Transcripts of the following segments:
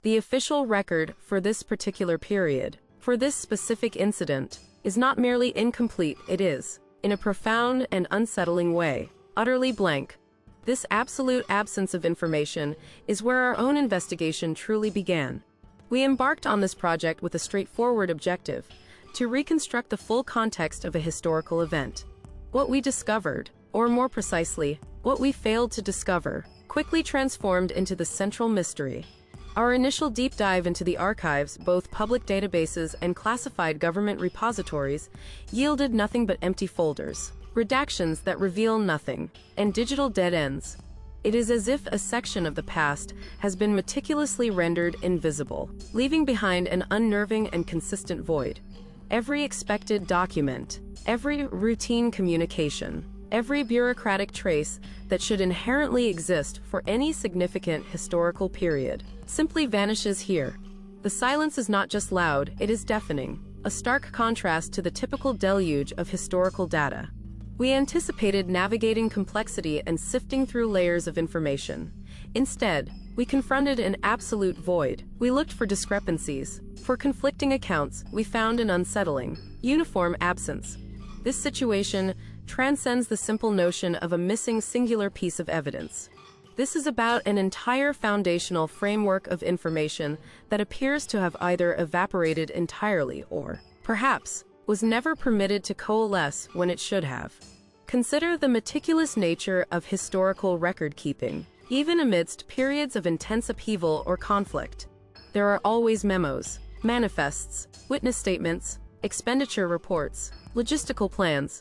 The official record for this particular period, for this specific incident, is not merely incomplete, it is, in a profound and unsettling way, utterly blank. This absolute absence of information is where our own investigation truly began. We embarked on this project with a straightforward objective: to reconstruct the full context of a historical event. What we discovered, or more precisely, what we failed to discover, quickly transformed into the central mystery. Our initial deep dive into the archives, both public databases and classified government repositories, yielded nothing but empty folders, redactions that reveal nothing, and digital dead ends. It is as if a section of the past has been meticulously rendered invisible, leaving behind an unnerving and consistent void. Every expected document, every routine communication, every bureaucratic trace that should inherently exist for any significant historical period simply vanishes here. The silence is not just loud, it is deafening, a stark contrast to the typical deluge of historical data. We anticipated navigating complexity and sifting through layers of information. Instead, we confronted an absolute void. We looked for discrepancies. For conflicting accounts, we found an unsettling, uniform absence. This situation transcends the simple notion of a missing singular piece of evidence. This is about an entire foundational framework of information that appears to have either evaporated entirely or, perhaps, was never permitted to coalesce when it should have. Consider the meticulous nature of historical record-keeping. Even amidst periods of intense upheaval or conflict, there are always memos, manifests, witness statements, expenditure reports, logistical plans.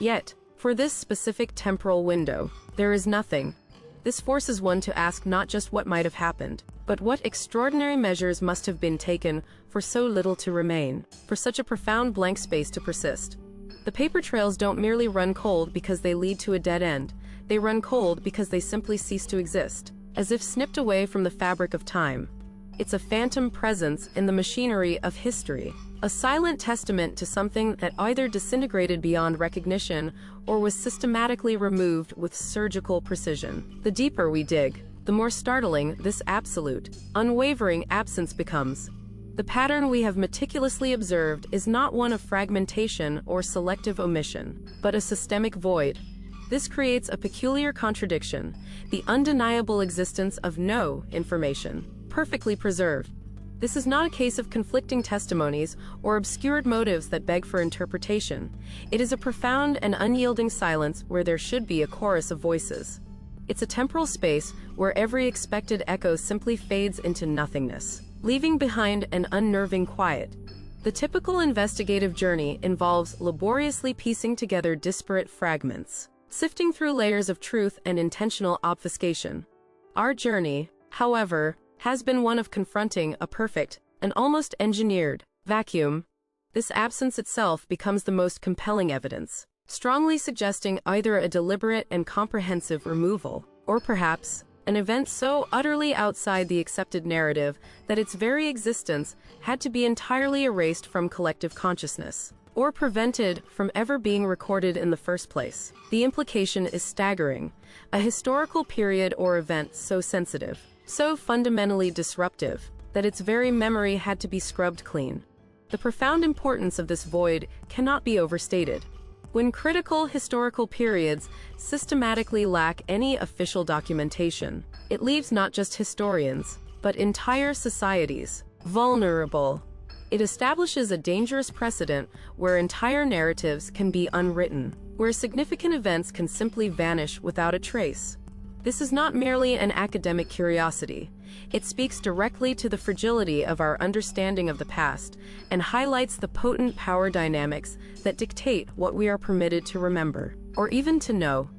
Yet, for this specific temporal window, there is nothing. This forces one to ask not just what might have happened, but what extraordinary measures must have been taken for so little to remain, for such a profound blank space to persist. The paper trails don't merely run cold because they lead to a dead end. They run cold because they simply cease to exist, as if snipped away from the fabric of time. It's a phantom presence in the machinery of history, a silent testament to something that either disintegrated beyond recognition or was systematically removed with surgical precision. The deeper we dig, the more startling this absolute, unwavering absence becomes. The pattern we have meticulously observed is not one of fragmentation or selective omission, but a systemic void. This creates a peculiar contradiction: the undeniable existence of no information, perfectly preserved. This is not a case of conflicting testimonies or obscured motives that beg for interpretation. It is a profound and unyielding silence where there should be a chorus of voices. It's a temporal space where every expected echo simply fades into nothingness, leaving behind an unnerving quiet. The typical investigative journey involves laboriously piecing together disparate fragments, sifting through layers of truth and intentional obfuscation. Our journey, however, has been one of confronting a perfect, and almost engineered, vacuum. This absence itself becomes the most compelling evidence, strongly suggesting either a deliberate and comprehensive removal, or perhaps an event so utterly outside the accepted narrative that its very existence had to be entirely erased from collective consciousness, or prevented from ever being recorded in the first place. The implication is staggering: a historical period or event so sensitive, so fundamentally disruptive, that its very memory had to be scrubbed clean. The profound importance of this void cannot be overstated. When critical historical periods systematically lack any official documentation, it leaves not just historians, but entire societies vulnerable. It establishes a dangerous precedent where entire narratives can be unwritten, where significant events can simply vanish without a trace. This is not merely an academic curiosity. It speaks directly to the fragility of our understanding of the past and highlights the potent power dynamics that dictate what we are permitted to remember, or even to know.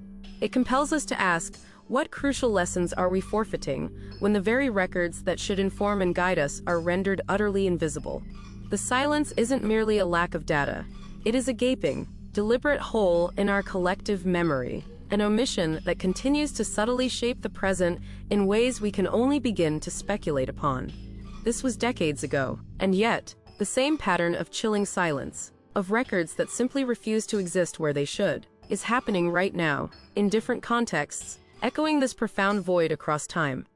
It compels us to ask, what crucial lessons are we forfeiting when the very records that should inform and guide us are rendered utterly invisible? The silence isn't merely a lack of data. It is a gaping, deliberate hole in our collective memory, an omission that continues to subtly shape the present in ways we can only begin to speculate upon. This was decades ago, and yet, the same pattern of chilling silence, of records that simply refuse to exist where they should, is happening right now, in different contexts, echoing this profound void across time.